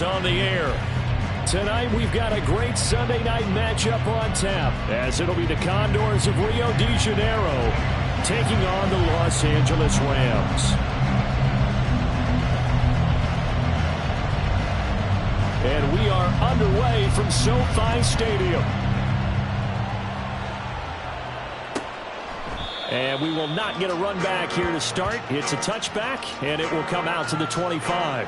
On the air. Tonight we've got a great Sunday night matchup on tap, as it'll be the Condors of Rio de Janeiro taking on the Los Angeles Rams. And we are underway from SoFi Stadium. And we will not get a run back here to start. It's a touchback, and it will come out to the 25.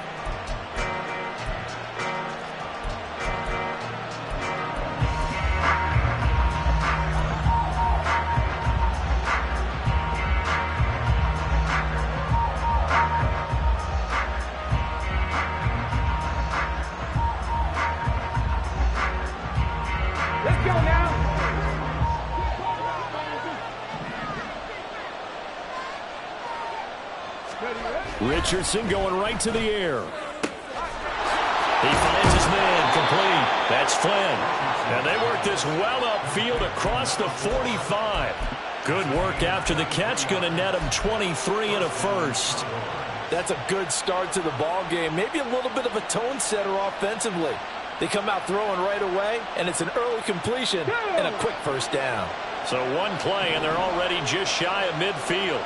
Richardson going right to the air. He finds his man complete. That's Flynn. And they work this well upfield across the 45. Good work after the catch. Going to net him 23 and a first. That's a good start to the ball game. Maybe a little bit of a tone setter offensively. They come out throwing right away, and it's an early completion and a quick first down. So one play, and they're already just shy of midfield.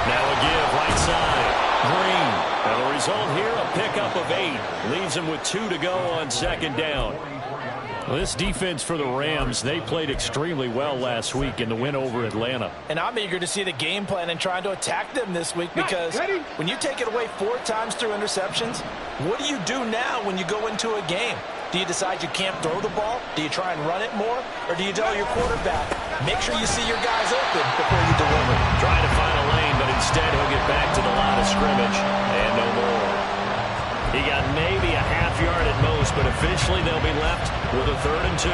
Now a give right side. Green. And the result here, a pickup of 8. Leaves him with 2 to go on second down. Well, this defense for the Rams, they played extremely well last week in the win over Atlanta. And I'm eager to see the game plan and trying to attack them this week, because when you take it away 4 times through interceptions, what do you do now when you go into a game? Do you decide you can't throw the ball? Do you try and run it more? Or do you tell your quarterback, make sure you see your guys open before you deliver? Trying to find a lane, but instead he'll get back to the line of scrimmage and no more. He got maybe a half yard at most, but officially they'll be left with a 3rd and 2.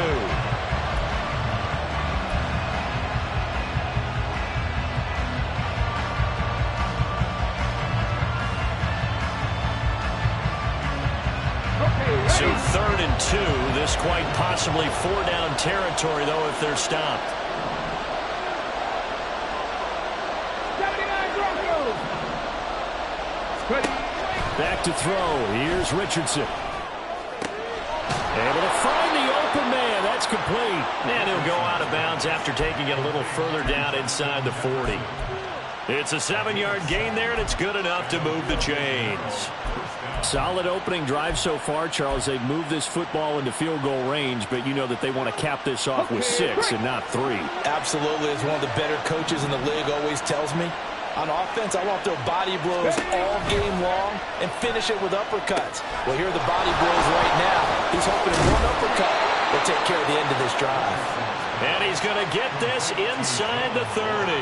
So 3rd and 2. This quite possibly 4-down territory, though, if they're stopped. Back to throw. Here's Richardson. Able to find the open man. That's complete. And he'll go out of bounds after taking it a little further down inside the 40. It's a 7-yard gain there, and it's good enough to move the chains. Solid opening drive so far, Charles. They've moved this football into field goal range, but you know that they want to cap this off with 6 and not 3. Absolutely. As one of the better coaches in the league always tells me, on offense, I want to throw body blows all game long and finish it with uppercuts. Well, here are the body blows right now. He's hoping one uppercut will take care of the end of this drive. And he's going to get this inside the 30.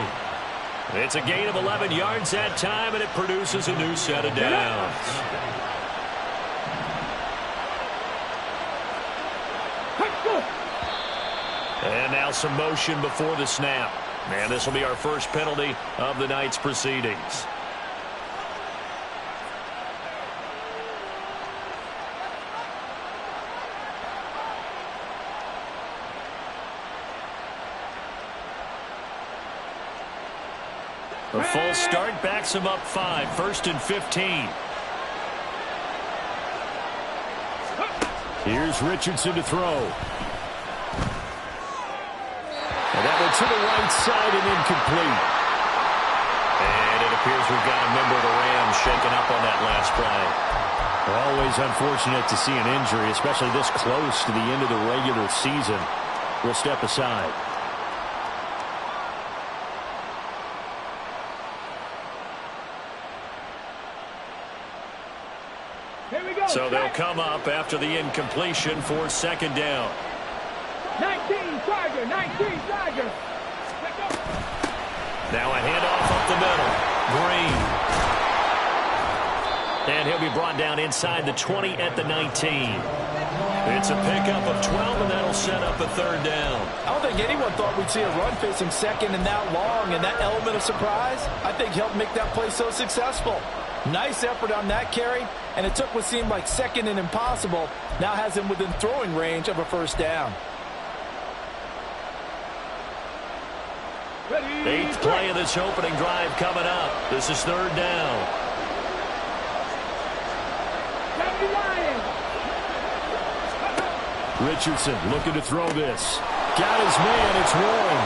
It's a gain of 11 yards that time, and it produces a new set of downs. And now some motion before the snap. And this will be our first penalty of the night's proceedings. A full start backs him up 5. 1st and 15. Here's Richardson to throw. And that one to the right side and incomplete. And it appears we've got a member of the Rams shaken up on that last play. Always unfortunate to see an injury, especially this close to the end of the regular season. We'll step aside. So they'll come up after the incompletion for 2nd down. 19 Tiger, 19 Tiger. Now a handoff up the middle. Green. And he'll be brought down inside the 20 at the 19. It's a pickup of 12, and that'll set up a 3rd down. I don't think anyone thought we'd see a run facing 2nd and that long, and that element of surprise, I think, helped make that play so successful. Nice effort on that carry, and it took what seemed like 2nd and impossible, now has him within throwing range of a 1st down. 8th play of this opening drive coming up. This is 3rd down. Richardson looking to throw this. Got his man. It's Warren.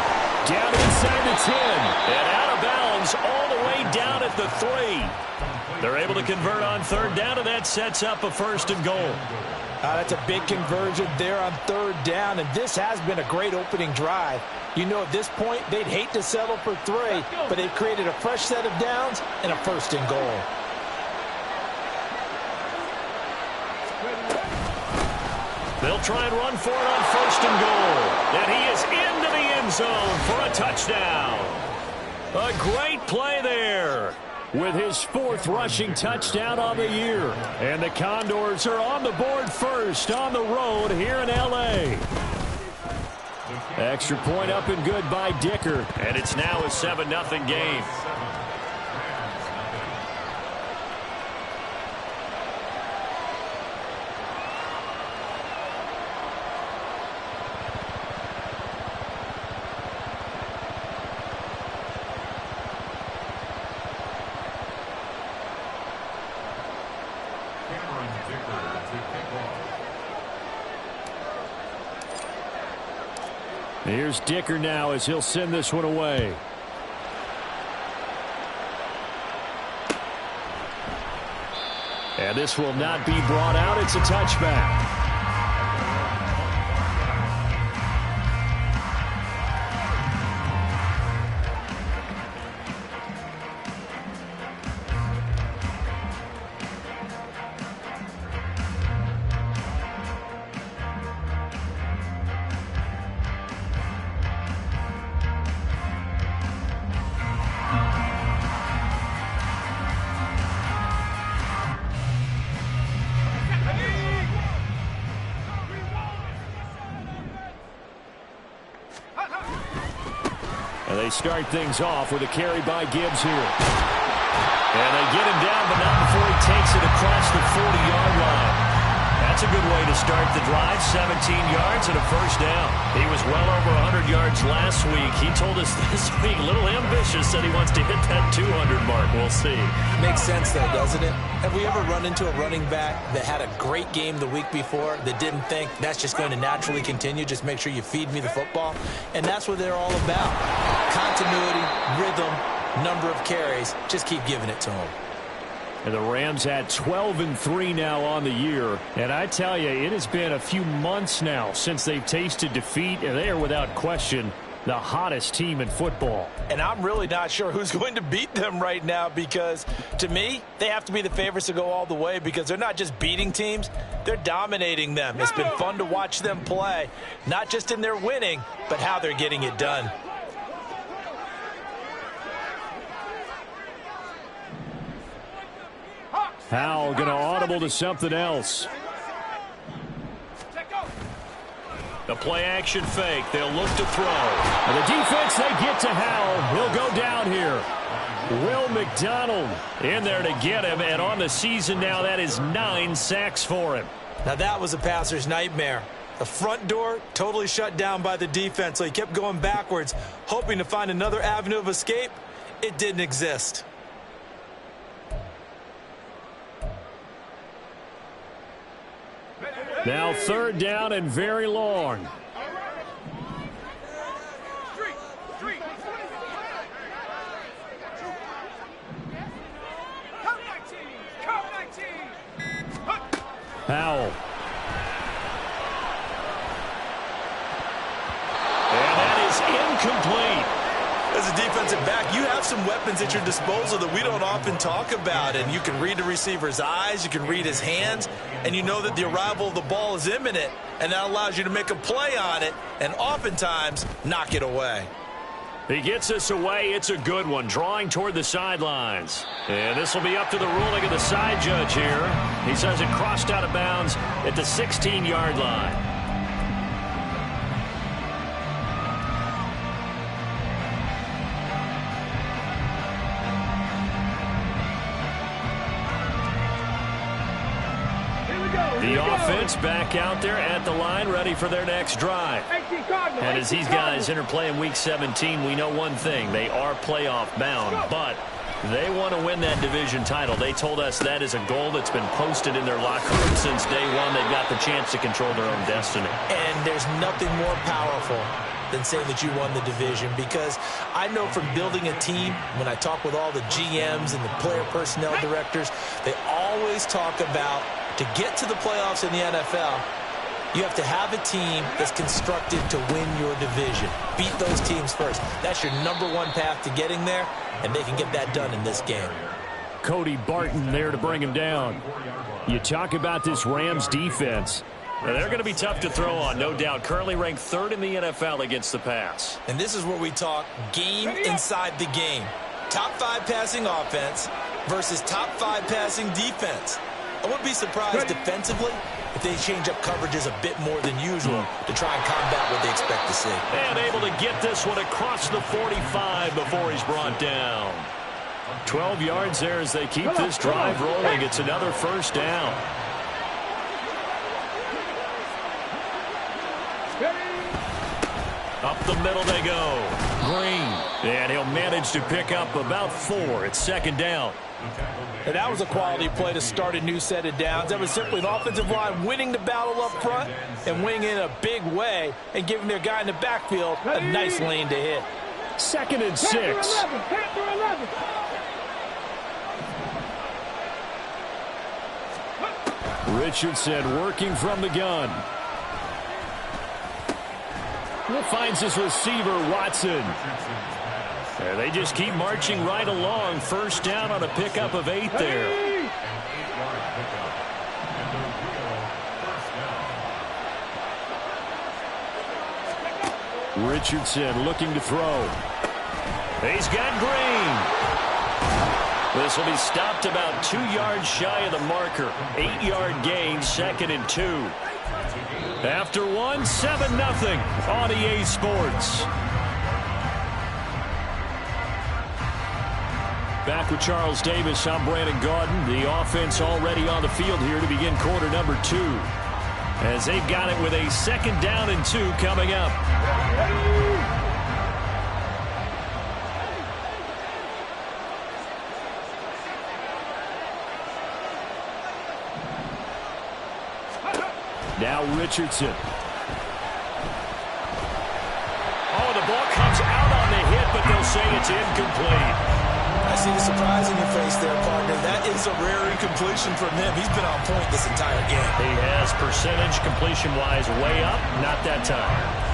Down inside the 10. And out of bounds all the way down at the 3. They're able to convert on third down, and that sets up a 1st and goal. That's a big conversion there on third down, and this has been a great opening drive. You know, at this point, they'd hate to settle for 3, but they've created a fresh set of downs and a 1st and goal. They'll try and run for it on 1st and goal. And he is into the end zone for a touchdown. A great play there with his 4th rushing touchdown on the year. And the Condors are on the board first on the road here in L.A. Extra point up and good by Dicker. And it's now a 7-0 game. Here's Dicker now as he'll send this one away. And this will not be brought out. It's a touchback. And they start things off with a carry by Gibbs here. And they get him down, but not before he takes it across the 40-yard line. That's a good way to start the drive. 17 yards and a 1st down. He was well over 100 yards last week. He told us this week, a little ambitious, said he wants to hit that 200 mark. We'll see. Makes sense, though, doesn't it? Have we ever run into a running back that had a great game the week before that didn't think that's just going to naturally continue? Just make sure you feed me the football. And that's what they're all about. Continuity, rhythm, number of carries. Just keep giving it to them. And the Rams had 12-3 now on the year. And I tell you, it has been a few months now since they've tasted defeat, and they are without question the hottest team in football. And I'm really not sure who's going to beat them right now, because to me, they have to be the favorites to go all the way, because they're not just beating teams, they're dominating them. It's been fun to watch them play, not just in their winning, but how they're getting it done. Howell going to audible to something else. The play action fake. They'll look to throw. And the defense, they get to Howell. He'll go down here. Will McDonald in there to get him. And on the season now, that is 9 sacks for him. Now that was a passer's nightmare. The front door totally shut down by the defense, so he kept going backwards, hoping to find another avenue of escape. It didn't exist. Now 3rd down and very long. Howell. And that is incomplete. As a defensive back, you have some weapons at your disposal that we don't often talk about. And you can read the receiver's eyes, you can read his hands, and you know that the arrival of the ball is imminent, and that allows you to make a play on it and oftentimes knock it away. He gets us away. It's a good one, drawing toward the sidelines. And this will be up to the ruling of the side judge here. He says it crossed out of bounds at the 16-yard line. The offense back out there at the line, ready for their next drive. And as these guys interplay in Week 17, we know one thing. They are playoff bound, but They want to win that division title. They told us that is a goal that's been posted in their locker room since day one. They've got the chance to control their own destiny. And there's nothing more powerful than saying that you won the division, because I know from building a team, when I talk with all the GMs and the player personnel directors, they always talk about, to get to the playoffs in the NFL, you have to have a team that's constructed to win your division. Beat those teams first. That's your #1 path to getting there, and they can get that done in this game. Cody Barton there to bring him down. You talk about this Rams defense. They're going to be tough to throw on, no doubt. Currently ranked 3rd in the NFL against the pass. And this is where we talk game inside the game. Top 5 passing offense versus top 5 passing defense. I wouldn't be surprised defensively if they change up coverages a bit more than usual to try and combat what they expect to see. And able to get this one across the 45 before he's brought down. 12 yards there as they keep this drive rolling. It's another first down. Up the middle they go. Green. And he'll manage to pick up about 4. It's 2nd down. And that was a quality play to start a new set of downs. That was simply an offensive line winning the battle up front and winning in a big way and giving their guy in the backfield a nice lane to hit. 2nd and 6. Richardson working from the gun. Finds his receiver, Watson. They just keep marching right along. First down on a pickup of 8 there. Richardson looking to throw. He's got Green. This will be stopped about 2 yards shy of the marker. 8-yard gain, 2nd and 2. After 1, 7-0 on EA Sports. Back with Charles Davis, I'm Brandon Gaudin. The offense already on the field here to begin quarter number 2. As they've got it with a 2nd down and 2 coming up. Now Richardson. Oh, the ball comes out on the hit, but they'll say it's incomplete. I see the surprise in your face there, partner. That is a rare incompletion from him. He's been on point this entire game. He has percentage completion-wise way up, not that time.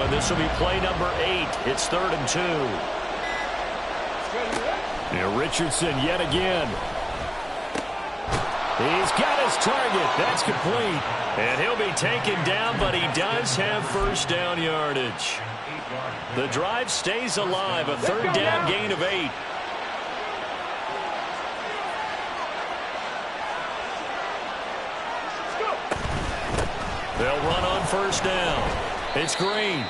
This will be play number 8. It's 3rd and 2. Now Richardson yet again. He's got his target. That's complete. And he'll be taken down, but he does have first down yardage. The drive stays alive. A 3rd down gain of 8. They'll run on first down. It's Green.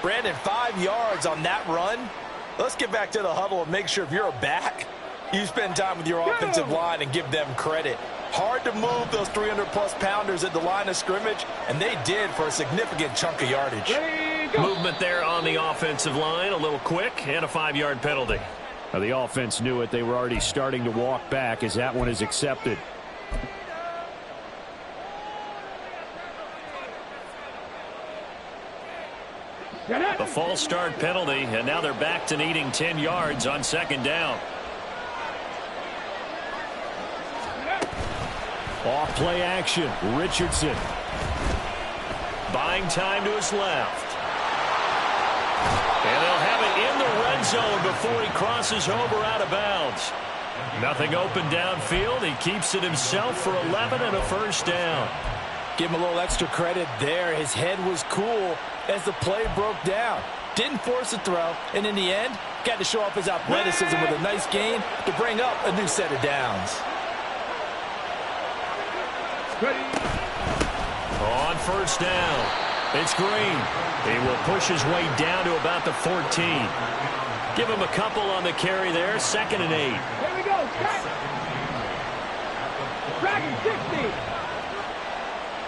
Brandon, 5 yards on that run. Let's get back to the huddle and make sure if you're a back, you spend time with your offensive line and give them credit. Hard to move those 300-plus pounders at the line of scrimmage, and they did for a significant chunk of yardage. Movement there on the offensive line, a little quick, and a 5-yard penalty. Now, the offense knew it. They were already starting to walk back as that one is accepted. The false start penalty, and now they're back to needing 10 yards on 2nd down. Off play action. Richardson. Buying time to his left. And they'll have it in the red zone before he crosses over out of bounds. Nothing open downfield. He keeps it himself for 11 and a first down. Give him a little extra credit there. His head was cool as the play broke down. Didn't force a throw, and in the end, got to show off his athleticism with a nice gain to bring up a new set of downs. On first down, it's Green. He will push his way down to about the 14. Give him a couple on the carry there. 2nd and 8. Here we go. Dragon 60.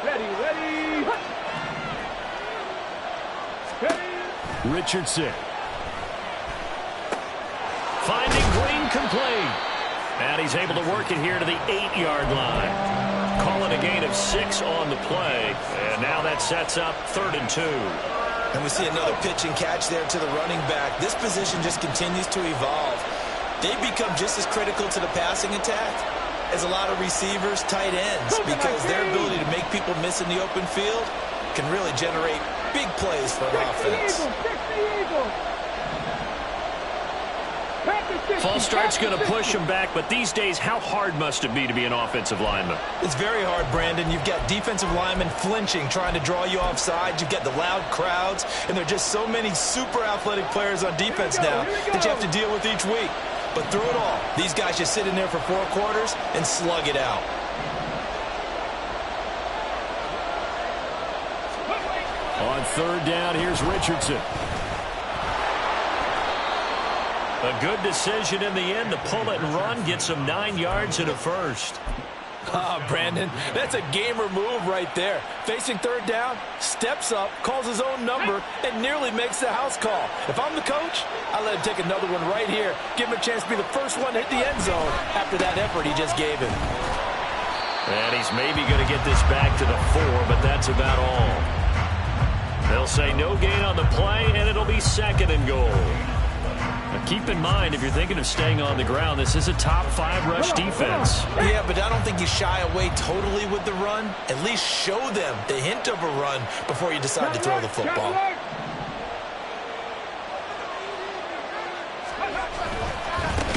Ready. Richardson. Finding Green complete. And he's able to work it here to the 8-yard line. Calling a gain of 6 on the play. And now that sets up 3rd and 2. And we see another pitch and catch there to the running back. This position just continues to evolve. They become just as critical to the passing attack as a lot of receivers, tight ends, because their ability to make people miss in the open field can really generate big plays for an offense. False start's going to push him back, but these days, how hard must it be to be an offensive lineman? It's very hard, Brandon. You've got defensive linemen flinching, trying to draw you offside. You've got the loud crowds, and there are just so many super athletic players on defense now that you have to deal with each week. But through it all, these guys just sit in there for 4 quarters and slug it out. On 3rd down, here's Richardson. A good decision in the end to pull it and run, gets him 9 yards and a first. Brandon, that's a gamer move right there. Facing 3rd down, steps up, calls his own number, and nearly makes the house call. If I'm the coach, I let him take another one right here. Give him a chance to be the first one to hit the end zone after that effort he just gave him. And he's maybe going to get this back to the 4, but that's about all. They'll say no gain on the play, and it'll be 2nd and goal. Now keep in mind, if you're thinking of staying on the ground, this is a top 5 rush defense. Yeah, but I don't think you shy away totally with the run. At least show them the hint of a run before you decide to throw the football.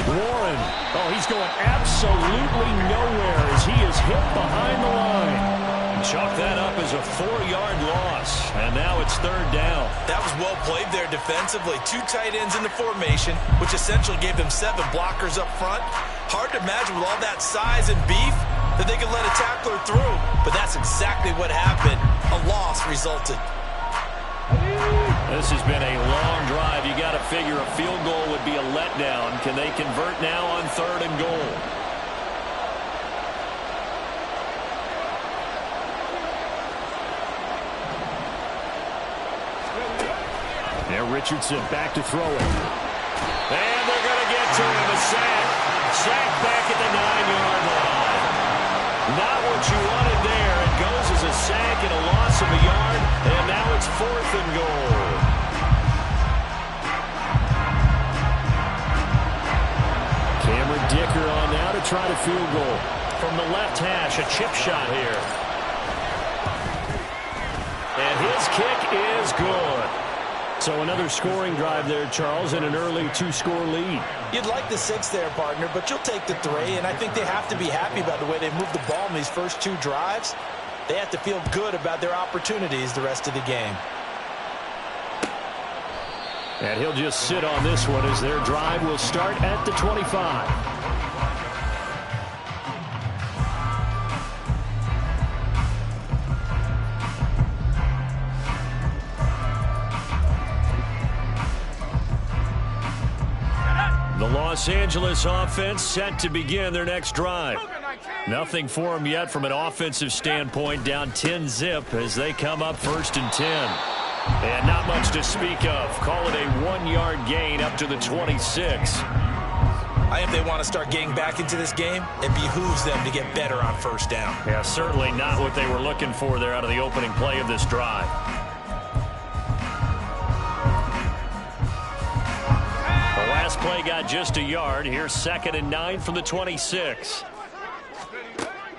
Warren. Oh, he's going absolutely nowhere as he is hit behind the line. Chalk that up as a 4-yard loss, and now it's 3rd down. That was well played there defensively. 2 tight ends in the formation, which essentially gave them 7 blockers up front. Hard to imagine with all that size and beef that they could let a tackler through, but that's exactly what happened. A loss resulted. This has been a long drive. You got to figure a field goal would be a letdown. Can they convert now on 3rd and goal? Now Richardson back to throw it. And they're going to get to him. A sack. Sack back at the 9-yard line. Not what you wanted there. It goes as a sack and a loss of a yard. And now it's 4th and goal. Cameron Dicker on now to try to field goal. From the left hash, a chip shot here. And his kick is good. So another scoring drive there, Charles, and an early 2-score lead. You'd like the 6 there, partner, but you'll take the 3, and I think they have to be happy about the way they moved the ball in these first 2 drives. They have to feel good about their opportunities the rest of the game. And he'll just sit on this one as their drive will start at the 25. The Los Angeles offense set to begin their next drive. Nothing for them yet from an offensive standpoint, down 10-zip as they come up 1st and 10. And not much to speak of. Call it a 1-yard gain up to the 26. I think they want to start getting back into this game. It behooves them to get better on 1st down. Yeah, certainly not what they were looking for there out of the opening play of this drive. Play got just a yard. Here's 2nd and 9 from the 26.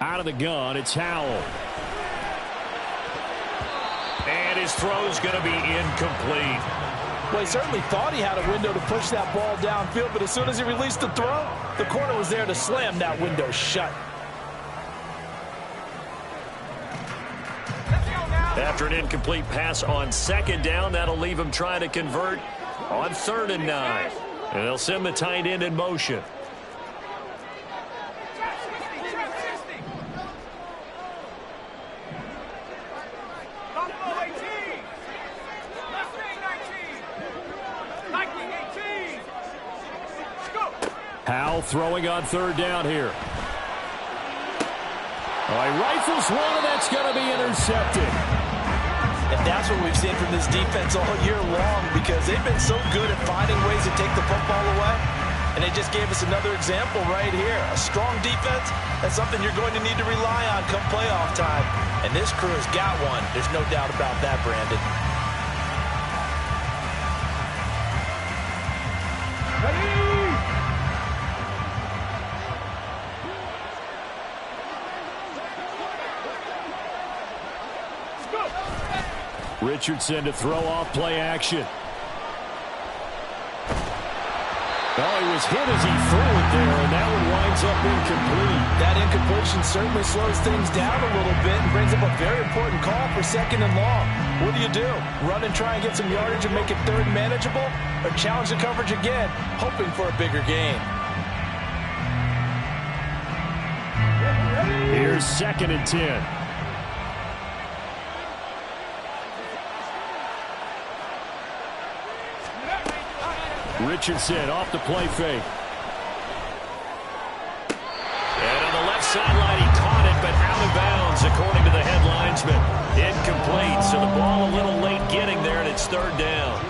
Out of the gun, it's Howell. And his throw's going to be incomplete. Well, he certainly thought he had a window to push that ball downfield, but as soon as he released the throw, the corner was there to slam that window shut. After an incomplete pass on 2nd down, that'll leave him trying to convert on 3rd and 9. And they'll send the tight end in motion. Now throwing on third down here. Oh, he rifles one, and that's going to be intercepted. And that's what we've seen from this defense all year long, because they've been so good at finding ways to take the football away. And they just gave us another example right here. A strong defense, that's something you're going to need to rely on come playoff time. And this crew has got one. There's no doubt about that, Brandon. Richardson to throw off play action. Oh, he was hit as he threw it there, and that one winds up incomplete. That incompletion certainly slows things down a little bit and brings up a very important call for 2nd and long. What do? Run and try and get some yardage and make it third manageable? Or challenge the coverage again, hoping for a bigger gain? Here's 2nd and 10. Richardson off the play fake. And on the left sideline, he caught it, but out of bounds, according to the head linesman. Incomplete, so the ball a little late getting there, and it's 3rd down.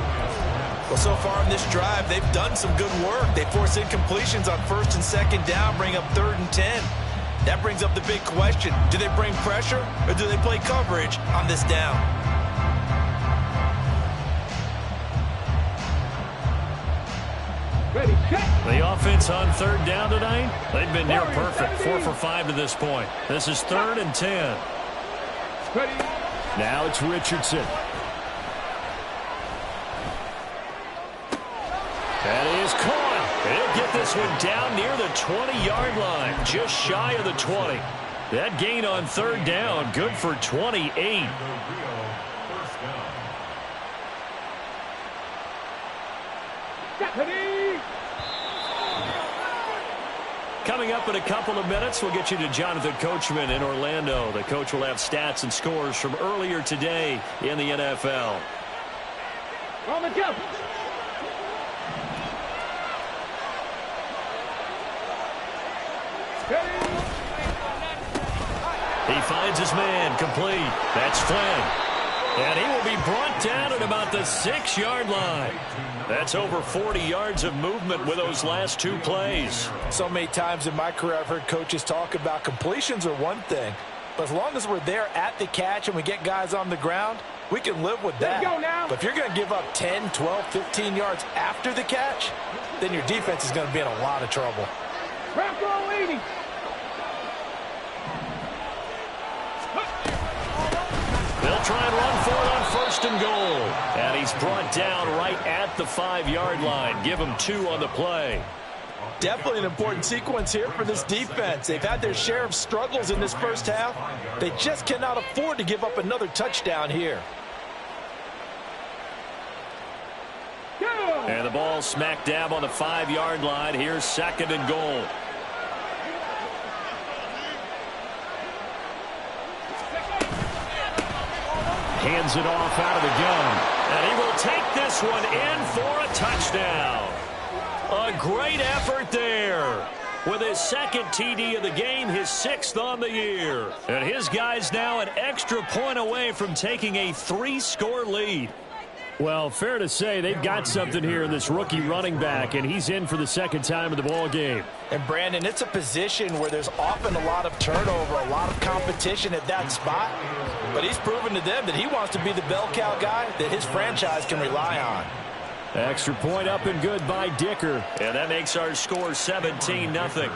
Well, so far in this drive, they've done some good work. They force incompletions on 1st and 2nd down, bring up 3rd and 10. That brings up the big question. Do they bring pressure, or do they play coverage on this down? The offense on 3rd down tonight, they've been near perfect. 4 for 5 to this point. This is 3rd and 10. Now it's Richardson. That is caught. He'll get this one down near the 20-yard line, just shy of the 20. That gain on 3rd down, good for 28. Coming up in a couple of minutes, we'll get you to Jonathan Coachman in Orlando. The coach will have stats and scores from earlier today in the NFL. On the jump. He finds his man, complete. That's Flynn. And he will be brought down at about the 6-yard line. That's over 40 yards of movement with those last 2 plays. So many times in my career I've heard coaches talk about completions are one thing, but as long as we're there at the catch and we get guys on the ground, we can live with that. Let's go now. But if you're going to give up 10, 12, 15 yards after the catch, then your defense is going to be in a lot of trouble. Rocco leading. They'll try and run for it on 1st and goal. And he's brought down right at the 5-yard line. Give him 2 on the play. Definitely an important sequence here for this defense. They've had their share of struggles in this first half. They just cannot afford to give up another touchdown here. And the ball smack dab on the 5-yard line. Here's 2nd and goal. Hands it off out of the gun. And he will take this one in for a touchdown. A great effort there. With his 2nd TD of the game, his 6th on the year. And his guys now an extra point away from taking a 3-score lead. Well, fair to say they've got something here in this rookie running back, and he's in for the 2nd time of the ball game. And, Brandon, it's a position where there's often a lot of turnover, a lot of competition at that spot. But he's proven to them that he wants to be the bell cow guy that his franchise can rely on. Extra point up and good by Dicker. And that makes our score 17-0.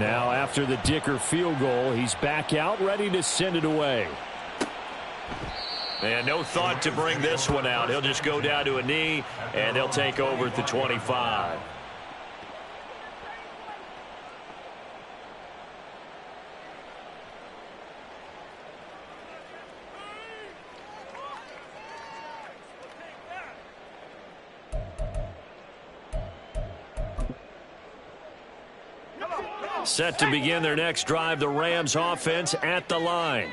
Now, after the Dicker field goal, he's back out, ready to send it away. And no thought to bring this one out. He'll just go down to a knee, and they'll take over at the 25. Set to begin their next drive, the Rams offense at the line.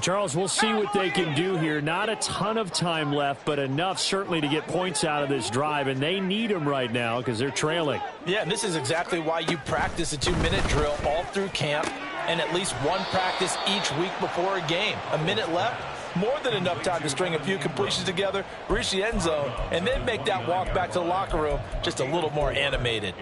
Charles, we'll see what they can do here. Not a ton of time left, but enough certainly to get points out of this drive, and they need them right now because they're trailing. Yeah, and this is exactly why you practice a 2-minute drill all through camp and at least one practice each week before a game. A minute left, more than enough time to string a few completions together, reach the end zone, and then make that walk back to the locker room just a little more animated.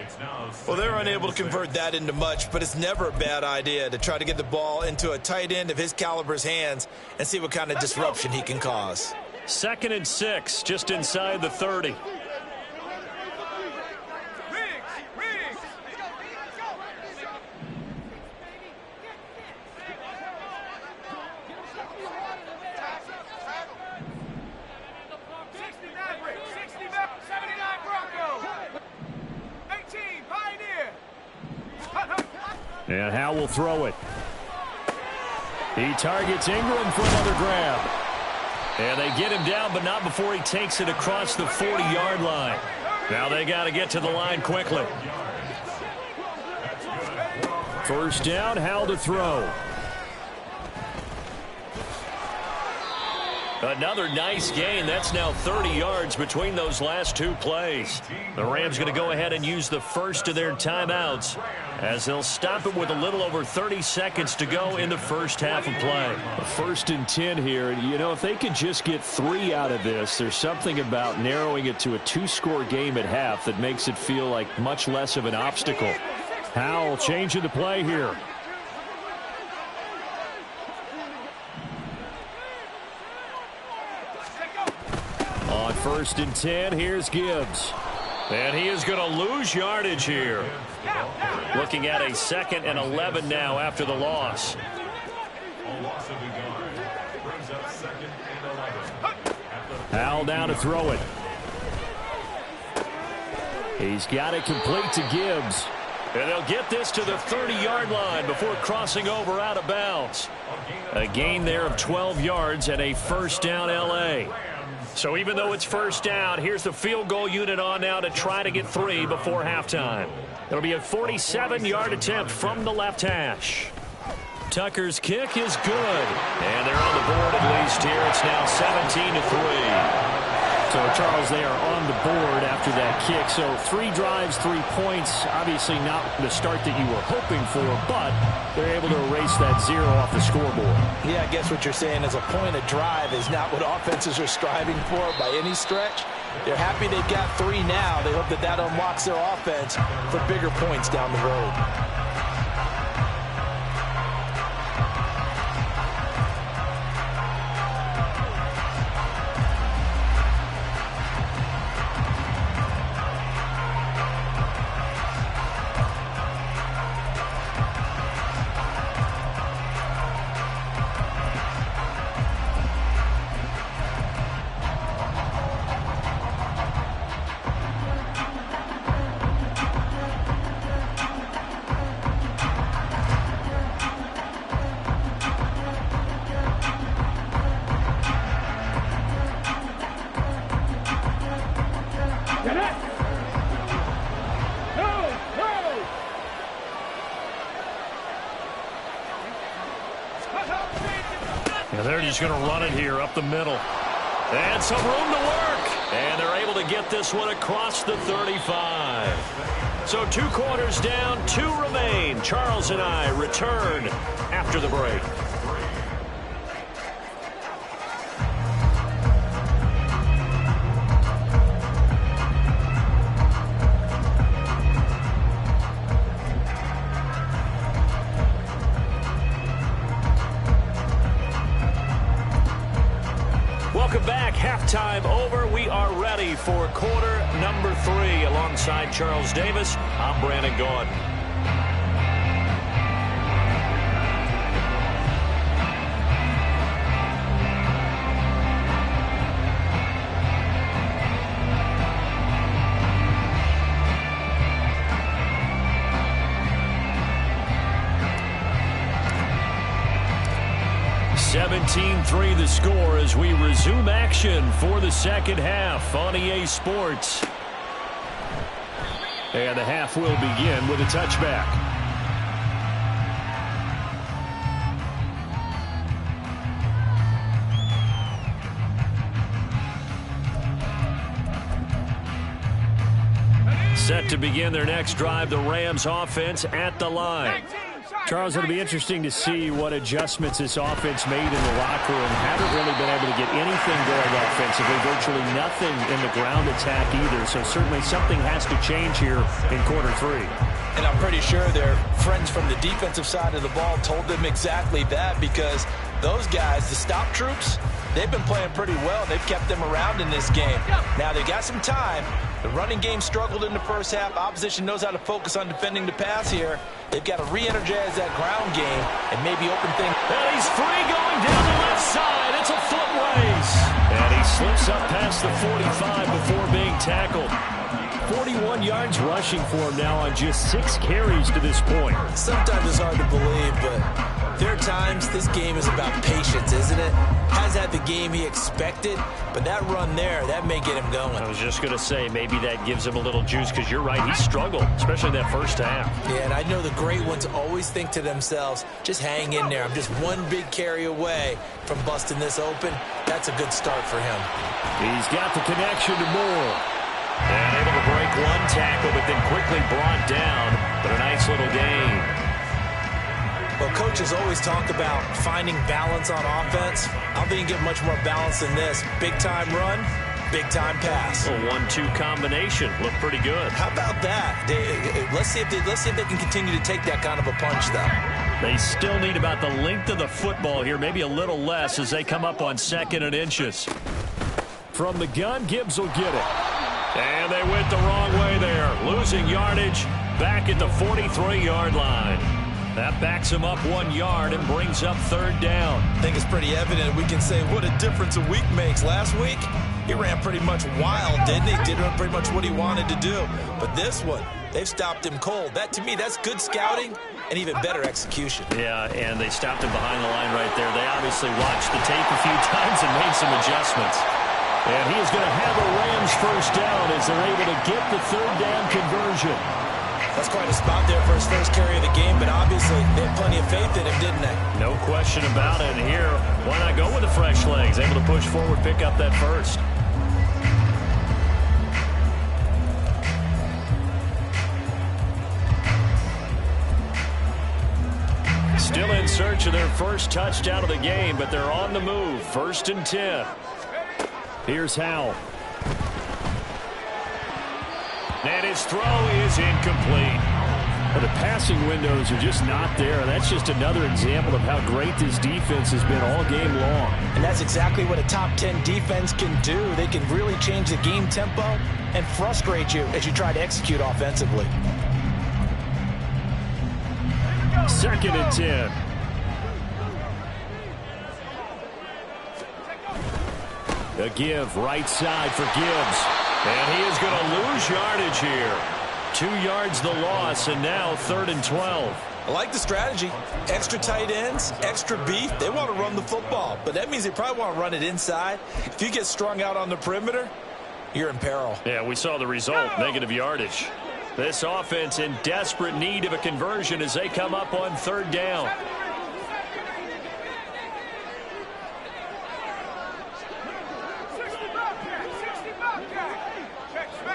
Well, they're unable to convert that into much, but it's never a bad idea to try to get the ball into a tight end of his caliber's hands and see what kind of disruption he can cause. 2nd and 6, just inside the 30. And Howe will throw it. He targets Ingram for another grab. And they get him down, but not before he takes it across the 40-yard line. Now they got to get to the line quickly. First down, Howe to throw. Another nice gain. That's now 30 yards between those last two plays. The Rams going to go ahead and use the first of their timeouts as they'll stop it with a little over 30 seconds to go in the first half of play. 1st and 10 here. You know, if they could just get 3 out of this, there's something about narrowing it to a 2-score game at half that makes it feel like much less of an obstacle. Howell changing the play here. On 1st and 10, here's Gibbs. And he is going to lose yardage here. Looking at a 2nd and 11 now after the loss. Howell down to throw it. He's got it complete to Gibbs. And they'll get this to the 30-yard line before crossing over out of bounds. A gain there of 12 yards and a first down L.A. So even though it's first down, here's the field goal unit on now to try to get 3 before halftime. It'll be a 47-yard attempt from the left hash. Tucker's kick is good. And they're on the board at least here. It's now 17-3. So, Charles, they are on the board after that kick. So 3 drives, 3 points. Obviously not the start that you were hoping for, but they're able to erase that 0 off the scoreboard. Yeah, I guess what you're saying is a point of drive is not what offenses are striving for by any stretch. They're happy they've got 3 now. They hope that that unlocks their offense for bigger points down the road. They're just going to run it here up the middle. And some room to work. And they're able to get this one across the 35. So 2 quarters down, 2 remain. Charles and I return after the break. Welcome back. Halftime over. We are ready for quarter number 3. Alongside Charles Davis, I'm Brandon Gaudin. (17-3) the score as we resume action for the second half on EA Sports. And the half will begin with a touchback. Set to begin their next drive, the Rams offense at the line. Charles, it'll be interesting to see what adjustments this offense made in the locker room. Haven't really been able to get anything going offensively, virtually nothing in the ground attack either. So certainly something has to change here in quarter 3. And I'm pretty sure their friends from the defensive side of the ball told them exactly that, because those guys, the stop troops, they've been playing pretty well. They've kept them around in this game. Now, they got some time. The running game struggled in the first half. Opposition knows how to focus on defending the pass here. They've got to re-energize that ground game and maybe open things. And he's free going down the left side. It's a foot race. And he slips up past the 45 before being tackled. 41 yards rushing for him now on just 6 carries to this point. Sometimes it's hard to believe, but there are times this game is about patience, isn't it? Has had the game he expected, but that run there, that may get him going. I was just going to say, maybe that gives him a little juice, because you're right, he struggled, especially in that first half. Yeah, and I know the great ones always think to themselves, just hang in there. I'm just one big carry away from busting this open. That's a good start for him. He's got the connection to Moore. And able to break one tackle, but then quickly brought down. But a nice little gain. Well, coaches always talk about finding balance on offense. I don't think you get much more balance than this. Big-time run, big-time pass. A 1-2 combination. Looked pretty good. How about that? Let's see if they can continue to take that kind of a punch, though. They still need about the length of the football here, maybe a little less as they come up on 2nd and inches. From the gun, Gibbs will get it. And they went the wrong way there. Losing yardage back at the 43-yard line. That backs him up 1 yard and brings up 3rd down. I think it's pretty evident. We can say what a difference a week makes. Last week, he ran pretty much wild, didn't he? Did pretty much what he wanted to do. But this one, they've stopped him cold. That, to me, that's good scouting and even better execution. Yeah, and they stopped him behind the line right there. They obviously watched the tape a few times and made some adjustments. And he is going to have a Rams first down as they're able to get the 3rd down conversion. That's quite a spot there for his first carry of the game, but obviously they had plenty of faith in him, didn't they? No question about it. And here, why not go with the fresh legs? Able to push forward, pick up that first. Still in search of their first touchdown of the game, but they're on the move. 1st and 10. Here's Howell. And his throw is incomplete. Well, the passing windows are just not there. That's just another example of how great this defense has been all game long. And that's exactly what a top 10 defense can do. They can really change the game tempo and frustrate you as you try to execute offensively. 2nd and 10. A give right side for Gibbs. And he is going to lose yardage here. 2 yards the loss, and now 3rd and 12. I like the strategy. Extra tight ends, extra beef. They want to run the football, but that means they probably want to run it inside. If you get strung out on the perimeter, you're in peril. Yeah, we saw the result, negative yardage. This offense in desperate need of a conversion as they come up on 3rd down.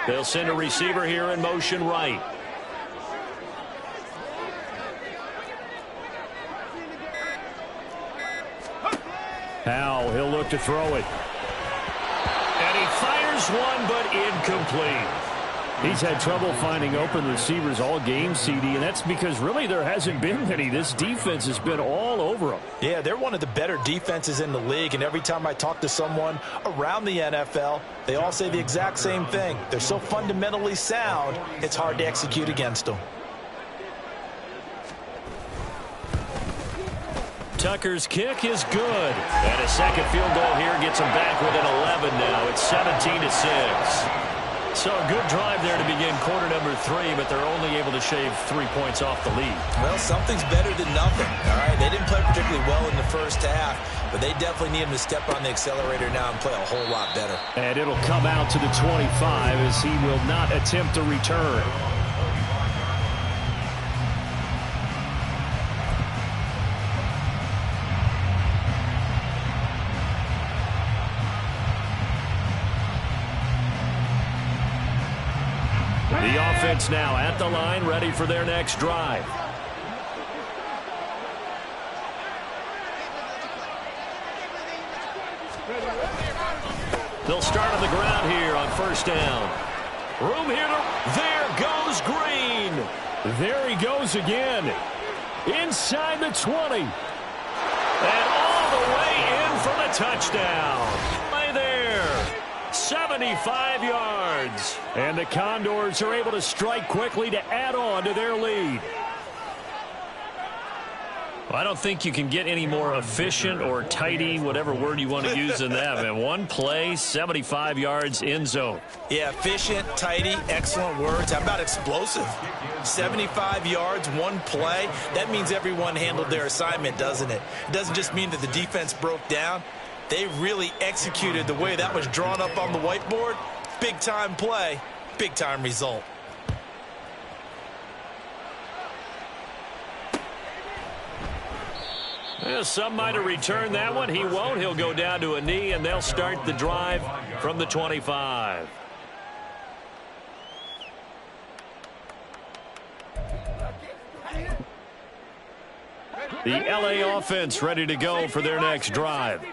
They'll send a receiver here in motion right. Howell, he'll look to throw it. And he fires one, but incomplete. He's had trouble finding open receivers all game, CD, and that's because really there hasn't been many. This defense has been all over them. Yeah, they're one of the better defenses in the league, and every time I talk to someone around the NFL, they all say the exact same thing. They're so fundamentally sound, it's hard to execute against them. Tucker's kick is good. And a second field goal here gets him back within 11 now. It's 17-6. So a good drive there to begin quarter number 3, but they're only able to shave 3 points off the lead. Well, something's better than nothing, all right? They didn't play particularly well in the first half, but they definitely need him to step on the accelerator now and play a whole lot better. And it'll come out to the 25 as he will not attempt a return. The offense now at the line, ready for their next drive. They'll start on the ground here on first down. Room here. There goes Green. There he goes again. Inside the 20. And all the way in for the touchdown. Play there. 75 yards. And the Condors are able to strike quickly to add on to their lead. I don't think you can get any more efficient or tidy, whatever word you want to use in that. Man, one play, 75 yards, end zone. Yeah, efficient, tidy, excellent words. How about explosive? 75 yards, one play. That means everyone handled their assignment, doesn't it? It doesn't just mean that the defense broke down. They really executed the way that was drawn up on the whiteboard. Big-time play, big-time result. Well, some might have returned that one. He won't. He'll go down to a knee, and they'll start the drive from the 25. The LA offense ready to go for their next drive.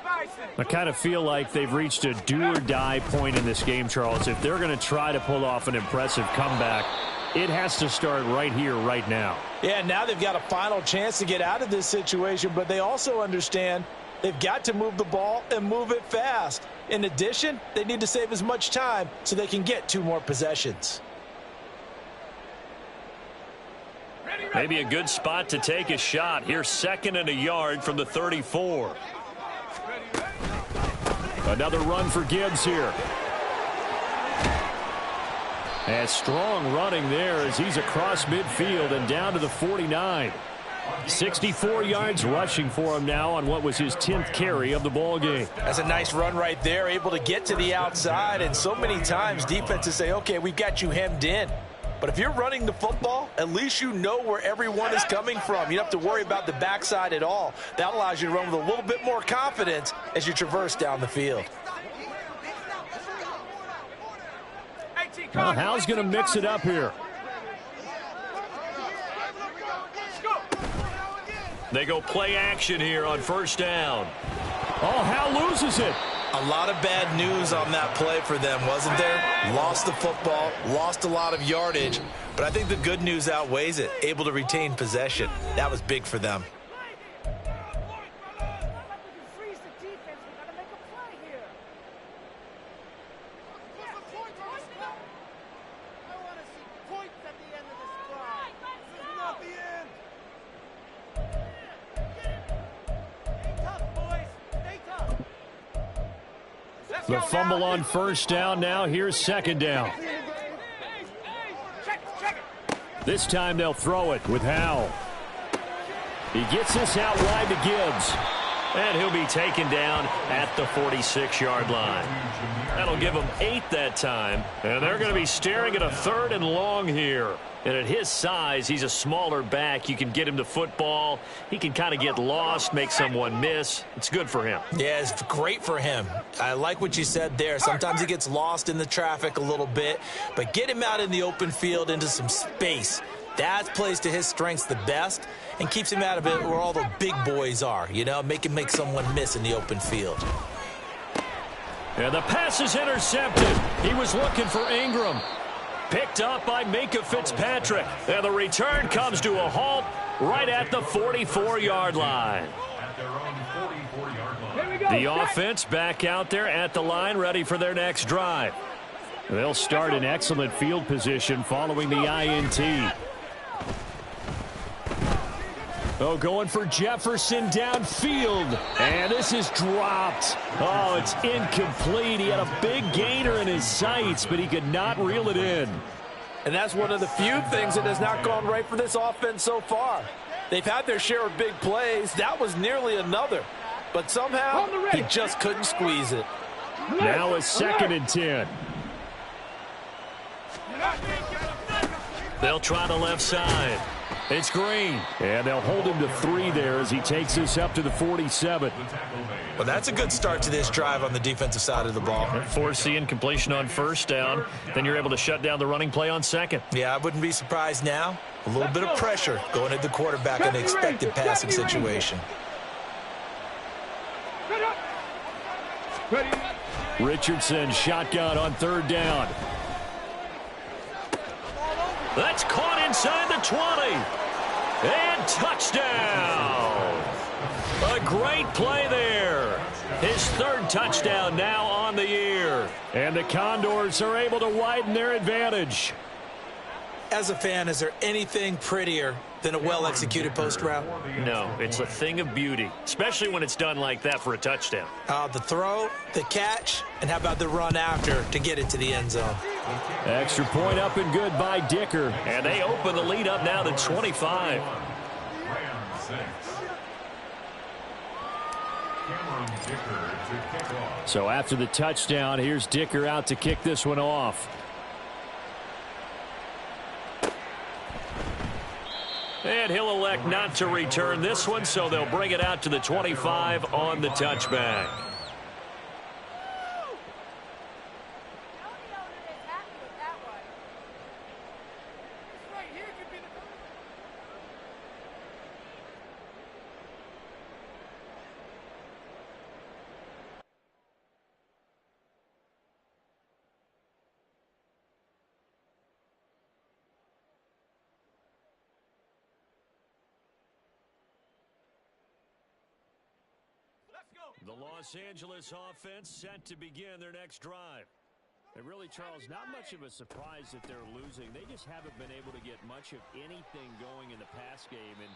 I kind of feel like they've reached a do-or-die point in this game, Charles. If they're going to try to pull off an impressive comeback, it has to start right here, right now. Yeah, now they've got a final chance to get out of this situation, but they also understand they've got to move the ball and move it fast. In addition, they need to save as much time so they can get 2 more possessions. Maybe a good spot to take a shot. Here's 2nd and a yard from the 34. Another run for Gibbs here. And strong running there as he's across midfield and down to the 49. 64 yards rushing for him now on what was his 10th carry of the ball game. That's a nice run right there, able to get to the outside. And so many times defenses say, okay, we've got you hemmed in. But if you're running the football, at least you know where everyone is coming from. You don't have to worry about the backside at all. That allows you to run with a little bit more confidence as you traverse down the field. Well, Hal's going to mix it up here. They go play action here on first down. Oh, Hal loses it. A lot of bad news on that play for them, wasn't there? Lost the football, lost a lot of yardage, but I think the good news outweighs it. Able to retain possession. That was big for them. The fumble on first down now. Here's 2nd down. This time they'll throw it with Hal. He gets this out wide to Gibbs. And he'll be taken down at the 46-yard line. That'll give him 8 that time. And they're going to be staring at a 3rd and long here. And at his size, he's a smaller back. You can get him the football. He can kind of get lost, make someone miss. It's good for him. Yeah, it's great for him. I like what you said there. Sometimes he gets lost in the traffic a little bit. But get him out in the open field into some space. That plays to his strengths the best and keeps him out of it where all the big boys are. You know, make him make someone miss in the open field. And the pass is intercepted. He was looking for Ingram. Picked up by Minka Fitzpatrick. And the return comes to a halt right at the 44-yard line. The offense back out there at the line, ready for their next drive. They'll start in excellent field position following the INT. Oh, going for Jefferson downfield. And this is dropped. Oh, it's incomplete. He had a big gainer in his sights, but he could not reel it in. And that's one of the few things that has not gone right for this offense so far. They've had their share of big plays. That was nearly another. But somehow, he just couldn't squeeze it. Now a 2nd and 10. They'll try the left side. It's Green, and they'll hold him to 3 there as he takes us up to the 47. Well, that's a good start to this drive on the defensive side of the ball. Force the incompletion on first down. Then you're able to shut down the running play on second. Yeah, I wouldn't be surprised now. A little bit of pressure going at the quarterback in an expected passing situation. Richardson shotgun on 3rd down. That's caught inside the 20. And touchdown. A great play there. His 3rd touchdown now on the year. And the Condors are able to widen their advantage. As a fan, is there anything prettier than a well-executed post route? No, it's a thing of beauty, especially when it's done like that for a touchdown. The throw, the catch, and how about the run after to get it to the end zone? Extra point up and good by Dicker. And they open the lead up now to 25. So after the touchdown, here's Dicker out to kick this one off. And he'll elect not to return this one, so they'll bring it out to the 25 on the touchback. The Los Angeles offense set to begin their next drive. And really, Charles, not much of a surprise that they're losing. They just haven't been able to get much of anything going in the pass game. And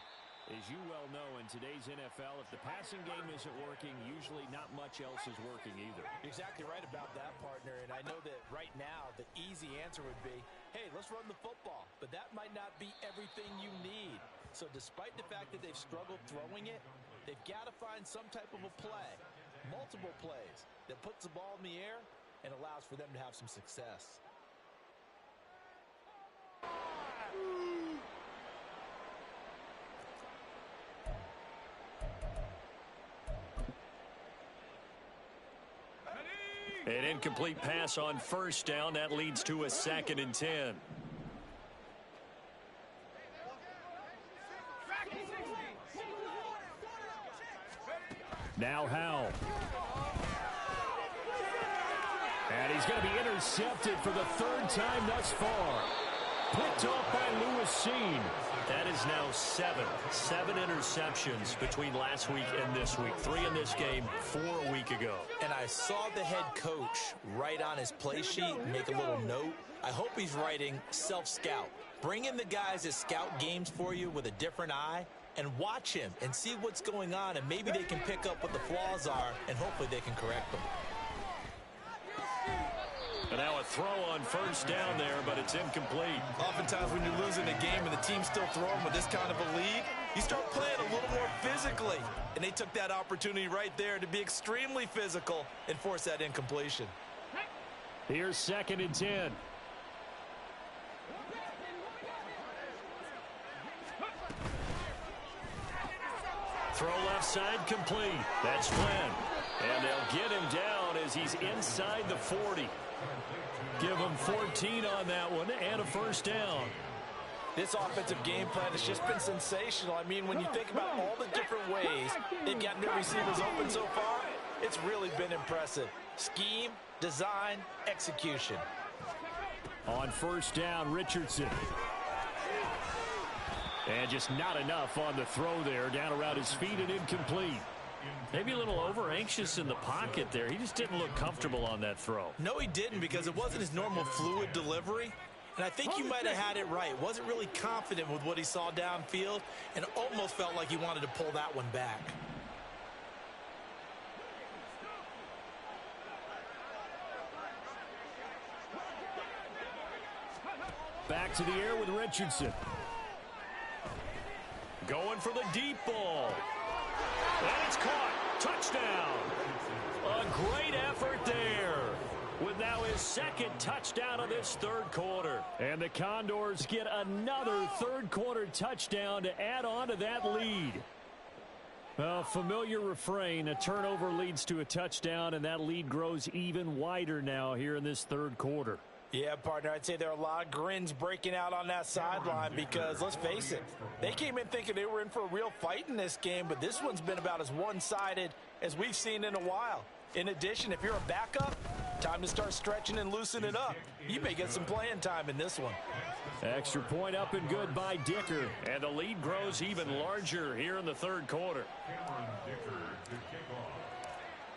as you well know, in today's NFL, if the passing game isn't working, usually not much else is working either. You're exactly right about that, partner. And I know that right now the easy answer would be, hey, let's run the football. But that might not be everything you need. So despite the fact that they've struggled throwing it, they've got to find some type of a play, multiple plays, that puts the ball in the air and allows for them to have some success. An incomplete pass on first down. That leads to a 2nd and 10. Now Howell. And he's going to be intercepted for the 3rd time thus far. Picked off by Lewis Seen. That is now 7 interceptions between last week and this week. 3 in this game, 4 a week ago. And I saw the head coach write on his play sheet, make a little note. I hope he's writing self-scout. Bring in the guys that scout games for you with a different eye and watch him and see what's going on, and maybe they can pick up what the flaws are, and hopefully they can correct them. And now a throw on first down there, but it's incomplete. Oftentimes when you're losing a game and the team's still throwing with this kind of a lead, you start playing a little more physically. And they took that opportunity right there to be extremely physical and force that incompletion. Here's 2nd and 10. Throw left side complete. That's Flynn. And they'll get him down as he's inside the 40. Give him 14 on that one and a first down. This offensive game plan has just been sensational. I mean, when you think about all the different ways they've got new receivers open so far, it's really been impressive. Scheme, design, execution. On first down, Richardson. And just not enough on the throw there. Down around his feet and incomplete. Maybe a little over-anxious in the pocket there. He just didn't look comfortable on that throw. No, he didn't, because it wasn't his normal fluid delivery. And I think you might have had it right. Wasn't really confident with what he saw downfield and almost felt like he wanted to pull that one back. Back to the air with Richardson. Going for the deep ball. And it's caught. Touchdown. A great effort there. With now his second touchdown of this third quarter. And the Condors get another third-quarter touchdown to add on to that lead. A familiar refrain, a turnover leads to a touchdown, and that lead grows even wider now here in this third quarter. Yeah, partner, I'd say there are a lot of grins breaking out on that sideline because, let's face it, they came in thinking they were in for a real fight in this game, but this one's been about as one-sided as we've seen in a while. In addition, if you're a backup, time to start stretching and loosening up. You may get some playing time in this one. Extra point up and good by Dicker. And the lead grows even larger here in the third quarter.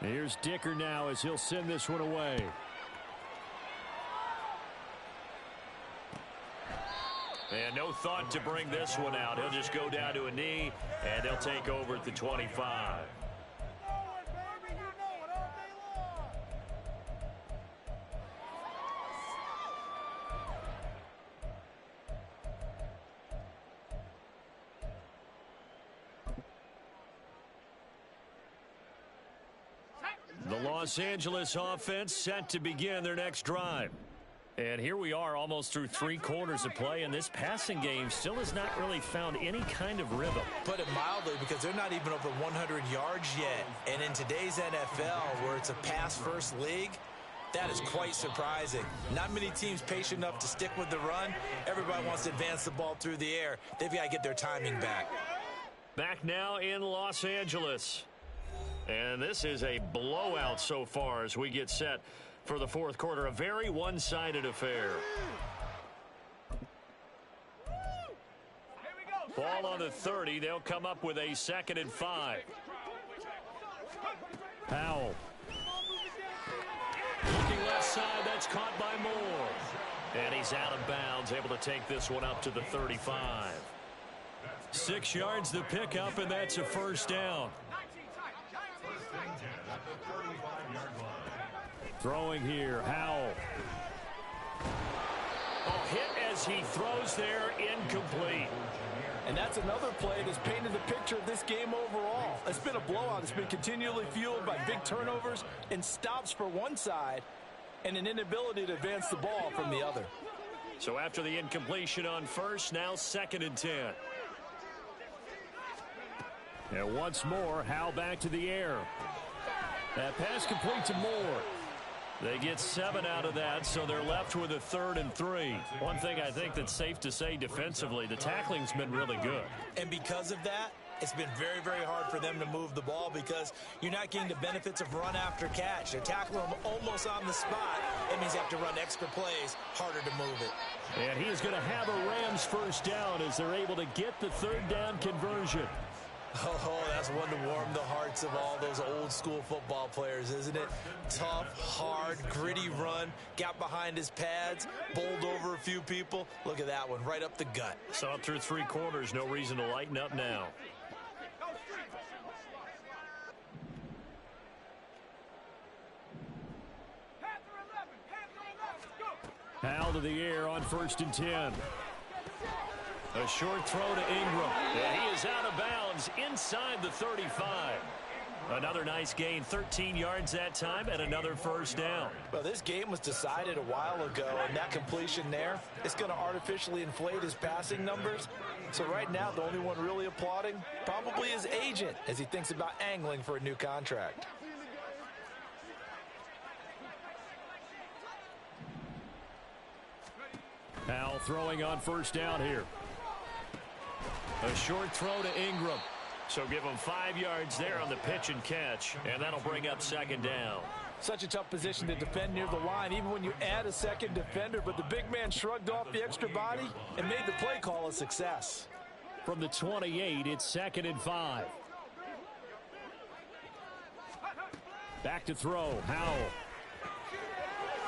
Here's Dicker now as he'll send this one away. And no thought to bring this one out. He'll just go down to a knee, and they'll take over at the 25. The Los Angeles offense set to begin their next drive. And here we are almost through 3 quarters of play, and this passing game still has not really found any kind of rhythm. Put it mildly, because they're not even over 100 yards yet. And in today's NFL, where it's a pass-first league, that is quite surprising. Not many teams patient enough to stick with the run. Everybody wants to advance the ball through the air. They've got to get their timing back. Back now in Los Angeles. And this is a blowout so far as we get set for the fourth quarter. A very one-sided affair. Ball on the 30. They'll come up with a 2nd and 5. Powell. Looking left side. That's caught by Moore. And he's out of bounds, able to take this one up to the 35. 6 yards the pickup, and that's a first down. Throwing here, Howell. Oh, hit as he throws there, incomplete. And that's another play that's painted the picture of this game overall. It's been a blowout. It's been continually fueled by big turnovers and stops for one side and an inability to advance the ball from the other. So after the incompletion on first, now 2nd and 10. And once more, Howell back to the air. That pass complete to Moore. They get 7 out of that, so they're left with a 3rd and 3. One thing I think that's safe to say defensively, the tackling's been really good. And because of that, it's been very, very hard for them to move the ball because you're not getting the benefits of run after catch. They're tackling them almost on the spot. It means you have to run extra plays, harder to move it. And he is going to have a Rams first down as they're able to get the 3rd down conversion. Oh, that's one to warm the hearts of all those old-school football players, isn't it? Tough, hard, gritty run, got behind his pads, bowled over a few people. Look at that one, right up the gut. So through 3 quarters, no reason to lighten up now. Howell to the air on 1st and 10. A short throw to Ingram. And he is out of bounds inside the 35. Another nice gain, 13 yards that time, and another first down. Well, this game was decided a while ago, and that completion there is going to artificially inflate his passing numbers. So right now, the only one really applauding probably his agent as he thinks about angling for a new contract. Howell throwing on 1st down here. A short throw to Ingram. So give him 5 yards there on the pitch and catch, and that'll bring up 2nd down. Such a tough position to defend near the line, even when you add a second defender, but the big man shrugged off the extra body and made the play call a success. From the 28, it's 2nd and 5. Back to throw, Howell.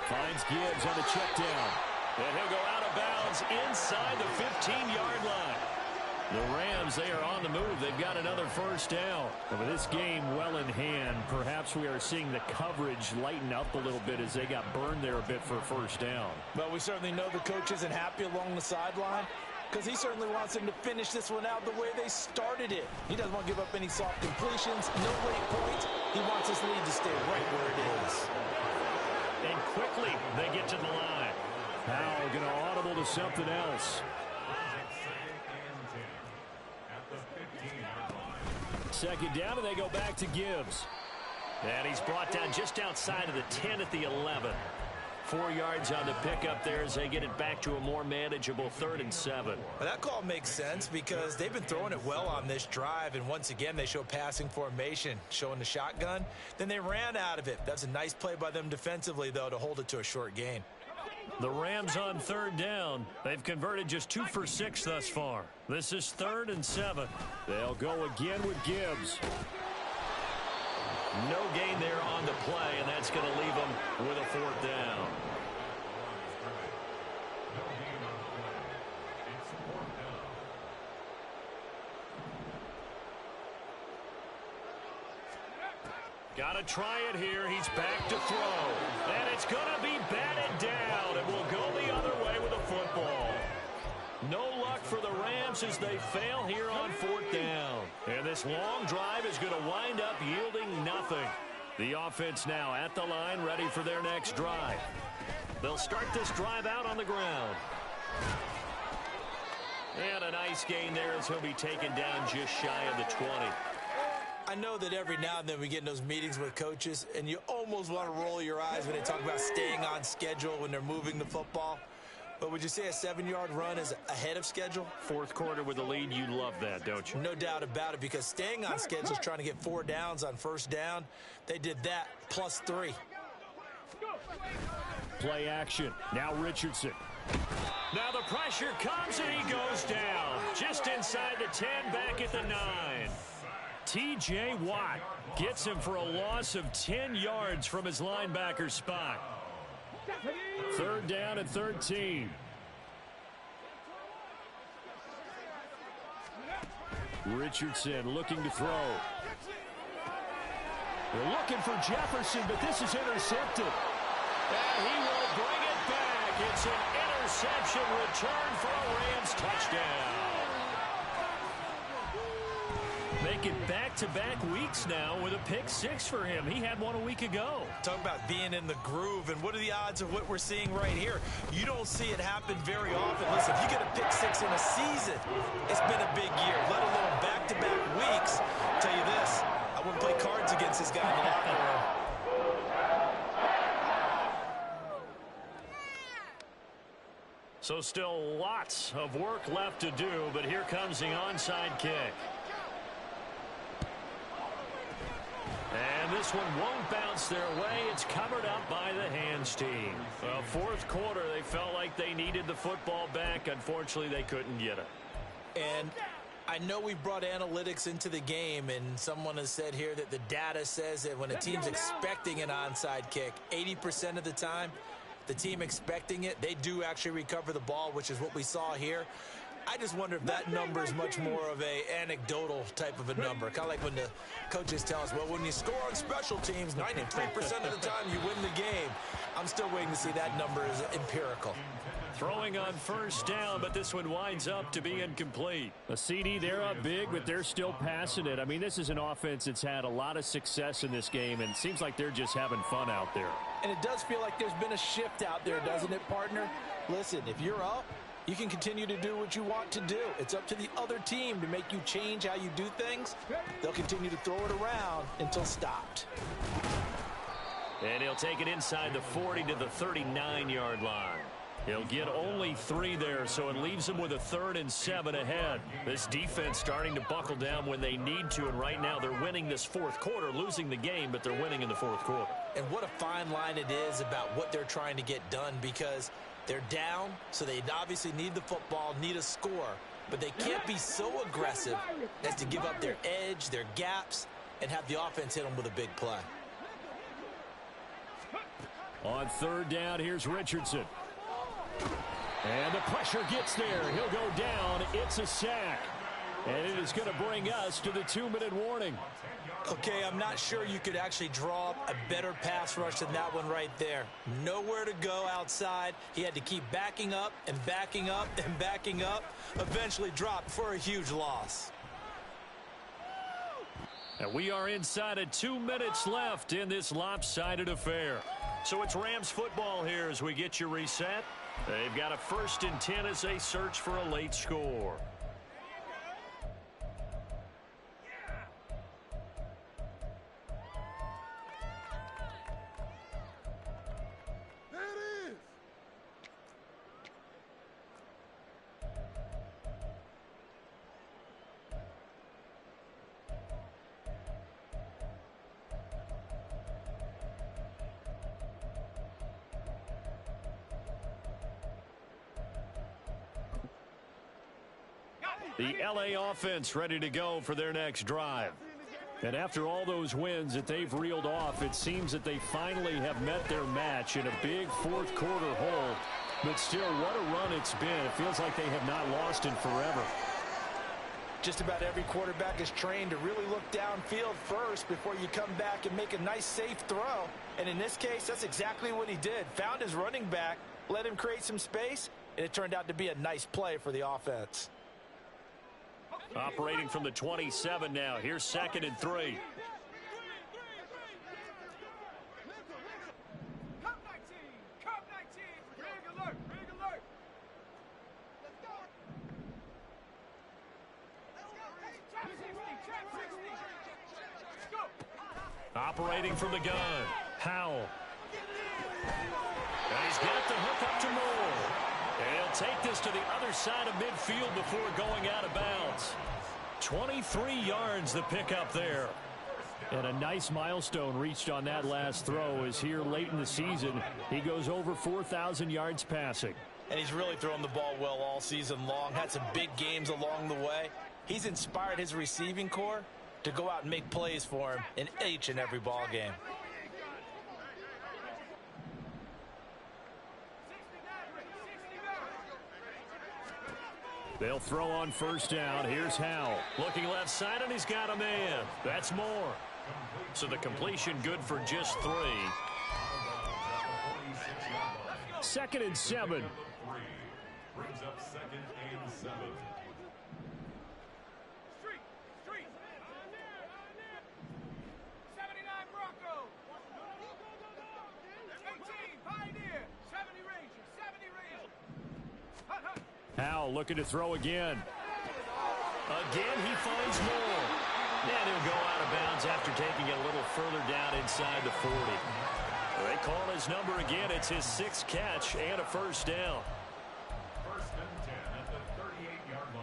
Finds Gibbs on the check down. And he'll go out of bounds inside the 15-yard line. The Rams, they are on the move. They've got another first down. But with this game well in hand, perhaps we are seeing the coverage lighten up a little bit as they got burned there a bit for a first down. But we certainly know the coach isn't happy along the sideline because he certainly wants them to finish this one out the way they started it. He doesn't want to give up any soft completions, no late points. He wants this lead to stay right where it is. and quickly they get to the line. Now going to audible to something else. Second down, and they go back to Gibbs. And he's brought down just outside of the 10 at the 11. 4 yards on the pickup there as they get it back to a more manageable 3rd and 7. Well, that call makes sense because they've been throwing it well on this drive, and once again they show passing formation, showing the shotgun. Then they ran out of it. That's a nice play by them defensively, though, to hold it to a short gain. The Rams on 3rd down. They've converted just 2 for 6 thus far. This is 3rd and 7. They'll go again with Gibbs. No gain there on the play, and that's going to leave them with a 4th down. Got to try it here. He's back to throw. And it's going to be batted down, and will go the other way with a football. No luck for the Rams as they fail here on 4th down. And this long drive is going to wind up yielding nothing. The offense now at the line, ready for their next drive. They'll start this drive out on the ground. And a nice gain there as he'll be taken down just shy of the 20. I know that every now and then we get in those meetings with coaches, and you almost want to roll your eyes when they talk about staying on schedule when they're moving the football. But would you say a 7-yard run is ahead of schedule? 4th quarter with the lead, you love that, don't you? No doubt about it, because staying on schedule is trying to get 4 downs on 1st down. They did that plus 3. Play action. Now Richardson. Now the pressure comes and he goes down. Just inside the 10, back at the 9. T.J. Watt gets him for a loss of 10 yards from his linebacker spot. 3rd down and 13. Richardson looking to throw. They're looking for Jefferson, but this is intercepted. And he will bring it back. It's an interception return for a Rams touchdown. Making back-to-back weeks now with a pick 6 for him. He had one a week ago. Talk about being in the groove, and what are the odds of what we're seeing right here? You don't see it happen very often. Listen, if you get a pick 6 in a season, it's been a big year, let alone back-to-back weeks. I'll tell you this, I wouldn't play cards against this guy in the locker room. So still lots of work left to do, but here comes the onside kick. And this one won't bounce their way. It's covered up by the hands team. Well, 4th quarter, they felt like they needed the football back. Unfortunately, they couldn't get it. And I know we brought analytics into the game, and someone has said here that the data says that when a team's expecting an onside kick, 80% of the time, the team expecting it, they do actually recover the ball, which is what we saw here. I just wonder if that number is much more of a anecdotal type of a number. Kind of like when the coaches tell us, well, when you score on special teams, 93% of the time you win the game. I'm still waiting to see that number is empirical. Throwing on 1st down, but this one winds up to be incomplete. A CD, they're up big, but they're still passing it. I mean, this is an offense that's had a lot of success in this game, and it seems like they're just having fun out there. And it does feel like there's been a shift out there, doesn't it, partner? Listen, if you're up, you can continue to do what you want to do. It's up to the other team to make you change how you do things. They'll continue to throw it around until stopped. And he'll take it inside the 40 to the 39-yard line. He'll get only 3 there, so it leaves him with a 3rd and 7 ahead. This defense starting to buckle down when they need to, and right now they're winning this 4th quarter, losing the game, but they're winning in the 4th quarter. And what a fine line it is about what they're trying to get done, because they're down, so they obviously need the football, need a score, but they can't be so aggressive as to give up their edge, their gaps, and have the offense hit them with a big play. On 3rd down, here's Richardson. And the pressure gets there. He'll go down. It's a sack. And it is going to bring us to the 2-minute warning. Okay, I'm not sure you could actually draw up a better pass rush than that one right there. Nowhere to go outside. He had to keep backing up and backing up and backing up. Eventually dropped for a huge loss. And we are inside of 2 minutes left in this lopsided affair. So it's Rams football here as we get you reset. They've got a 1st and 10 as they search for a late score. The LA offense ready to go for their next drive. And after all those wins that they've reeled off, it seems that they finally have met their match in a big fourth quarter hole. But still, what a run it's been. It feels like they have not lost in forever. Just about every quarterback is trained to really look downfield first before you come back and make a nice, safe throw. And in this case, that's exactly what he did. Found his running back, let him create some space, and it turned out to be a nice play for the offense. Operating from the 27 now. Here's 2nd and 3. Operating from the gun. Howell. And he's got the hook up to Moore. And he'll take this to the other side of midfield before going out of bounds. 23 yards the pickup there. And a nice milestone reached on that last throw as here late in the season, he goes over 4,000 yards passing. And he's really thrown the ball well all season long. Had some big games along the way. He's inspired his receiving corps to go out and make plays for him in each and every ball game. They'll throw on 1st down. Here's Howell. Looking left side, and he's got a man. That's Moore. So the completion good for just 3. 2nd and 7. Brings up 2nd and 7. Street. 79 Bronco. 18 Pioneer. 70 Ranger. 70 Ranger. Howell looking to throw again. Again, he finds Moore. And he'll go out of bounds after taking it a little further down inside the 40. They call his number again. It's his 6th catch and a 1st down. 1st and 10 at the 38-yard line.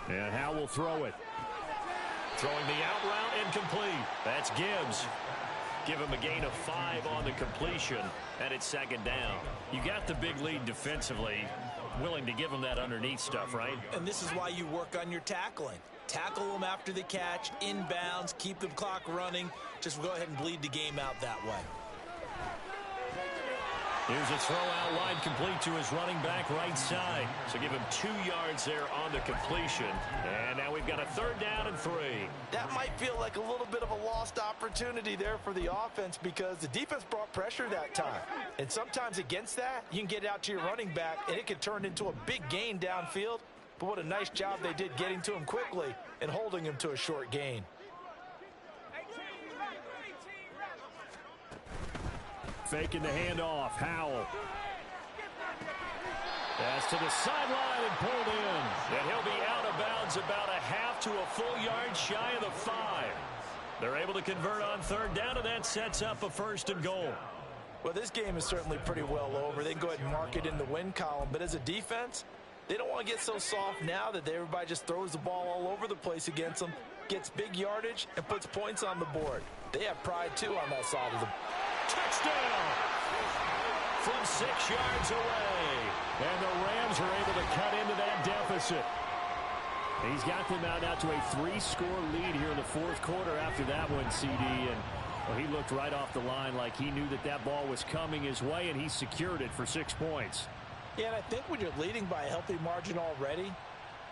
And Howell will throw it. Throwing the out route incomplete. That's Gibbs. Give him a gain of 5 on the completion, and it's 2nd down. You got the big lead defensively. Willing to give him that underneath stuff, right? And this is why you work on your tackling. Tackle them after the catch, inbounds, keep the clock running. Just go ahead and bleed the game out that way. Here's a throw out wide, complete to his running back right side. So give him 2 yards there on the completion. And now we've got a 3rd down and 3. That might feel like a little bit of a lost opportunity there for the offense because the defense brought pressure that time. And sometimes against that, you can get out to your running back, and it can turn into a big gain downfield. But what a nice job they did getting to him quickly and holding him to a short gain. Faking the handoff. Howell. That's to the sideline and pulled in. And he'll be out of bounds about a half to a full yard shy of the 5. They're able to convert on 3rd down, and that sets up a 1st and goal. Well, this game is certainly pretty well over. They can go ahead and mark it in the win column. But as a defense, they don't want to get so soft now that everybody just throws the ball all over the place against them, gets big yardage, and puts points on the board. They have pride, too, on that side of the ball. Touchdown from 6 yards away. And the Rams are able to cut into that deficit. He's got them out now to a 3-score lead here in the fourth quarter after that one, CD. And well, he looked right off the line like he knew that that ball was coming his way, and he secured it for 6 points. Yeah, and I think when you're leading by a healthy margin already,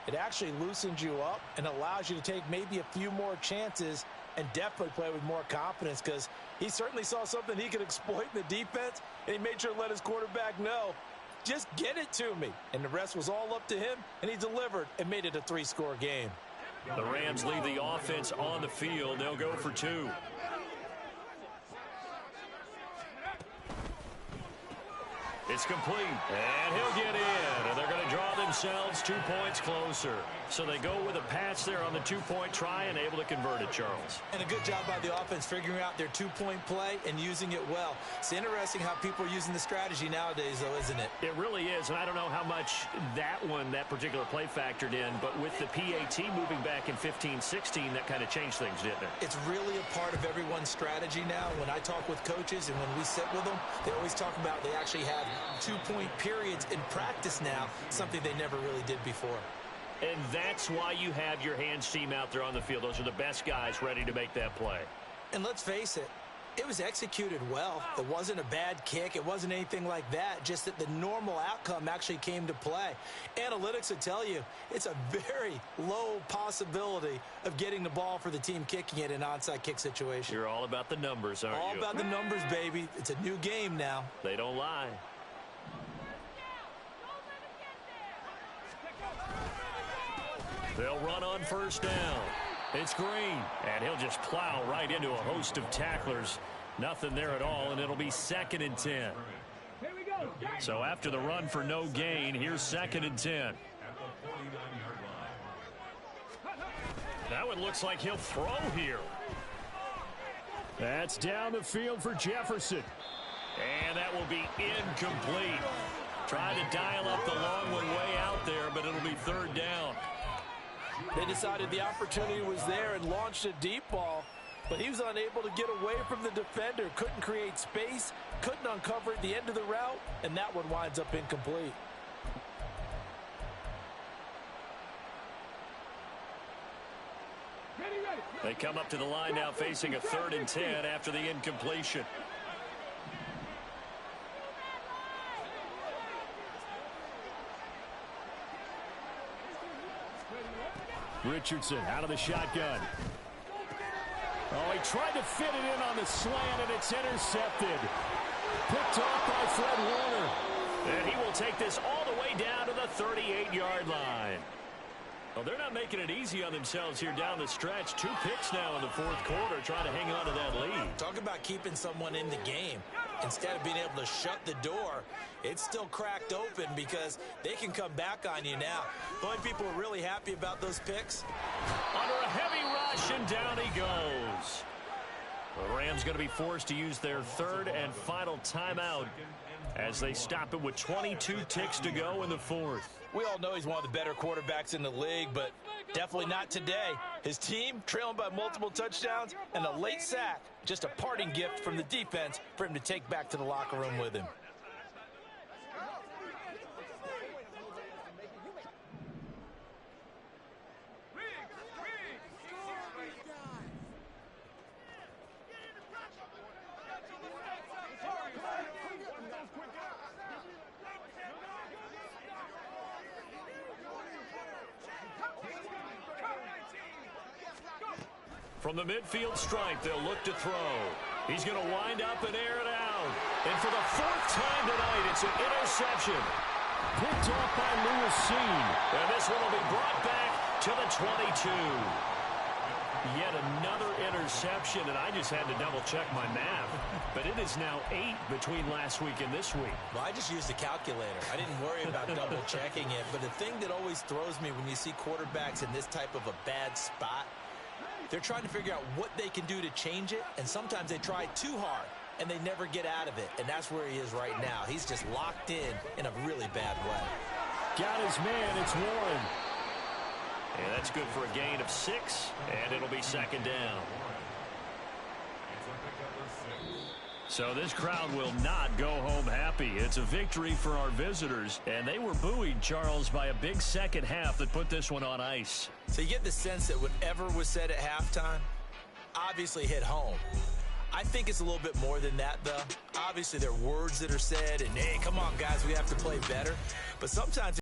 it actually loosens you up and allows you to take maybe a few more chances and definitely play with more confidence, because he certainly saw something he could exploit in the defense, and he made sure to let his quarterback know, just get it to me. And the rest was all up to him, and he delivered and made it a 3-score game. The Rams leave the offense on the field. They'll go for 2. It's complete, and he'll get in, and they're going to draw themselves 2 points closer. So they go with a pass there on the 2-point try and able to convert it, Charles. And a good job by the offense figuring out their 2-point play and using it well. It's interesting how people are using the strategy nowadays, though, isn't it? It really is, and I don't know how much that particular play factored in, but with the PAT moving back in 15-16, that kind of changed things, didn't it? It's really a part of everyone's strategy now. When I talk with coaches and when we sit with them, they always talk about they actually have 2-point periods in practice now, something they never really did before. And that's why you have your hands team out there on the field. Those are the best guys ready to make that play. And let's face it, it was executed well. It wasn't a bad kick. It wasn't anything like that, just that the normal outcome actually came to play. Analytics would tell you it's a very low possibility of getting the ball for the team kicking it in an onside kick situation. You're all about the numbers, aren't you? All about the numbers, baby. It's a new game now. They don't lie. They'll run on first down. It's Green, and he'll just plow right into a host of tacklers. Nothing there at all, and it'll be 2nd and 10. Here we go. So after the run for no gain, here's 2nd and 10. At the 49-yard line. That one looks like he'll throw here. That's down the field for Jefferson. And that will be incomplete. Trying to dial up the long one way out there, but it'll be 3rd down. They decided the opportunity was there and launched a deep ball, but he was unable to get away from the defender, couldn't create space, couldn't uncover at the end of the route, and that one winds up incomplete. Ready. They come up to the line now facing a 3rd and 10 after the incompletion. Richardson out of the shotgun. Oh, he tried to fit it in on the slant, and it's intercepted. Picked off by Fred Warner. And he will take this all the way down to the 38-yard line. Well, they're not making it easy on themselves here down the stretch. 2 picks now in the fourth quarter, trying to hang on to that lead. Talk about keeping someone in the game. Instead of being able to shut the door, it's still cracked open because they can come back on you now. The only people who are really happy about those picks. Under a heavy rush, and down he goes. The Rams going to be forced to use their 3rd and final timeout as they stop it with 22 ticks to go in the 4th. We all know he's one of the better quarterbacks in the league, but definitely not today. His team trailing by multiple touchdowns and a late sack. Just a parting gift from the defense for him to take back to the locker room with him. From the midfield stripe, they'll look to throw. He's going to wind up and air it out. And for the 4th time tonight, it's an interception. Picked off by Lewis Seen. And this one will be brought back to the 22. Yet another interception, and I just had to double-check my math. But it is now 8 between last week and this week. Well, I just used a calculator. I didn't worry about double-checking it. But the thing that always throws me when you see quarterbacks in this type of a bad spot, they're trying to figure out what they can do to change it, and sometimes they try too hard, and they never get out of it. And that's where he is right now. He's just locked in a really bad way. Got his man. It's Warren. And that's good for a gain of 6, and it'll be 2nd down. So this crowd will not go home happy. It's a victory for our visitors, and they were buoyed, Charles, by a big second half that put this one on ice. So you get the sense that whatever was said at halftime obviously hit home. I think it's a little bit more than that, though. Obviously, there are words that are said, and, hey, come on, guys, we have to play better. But sometimes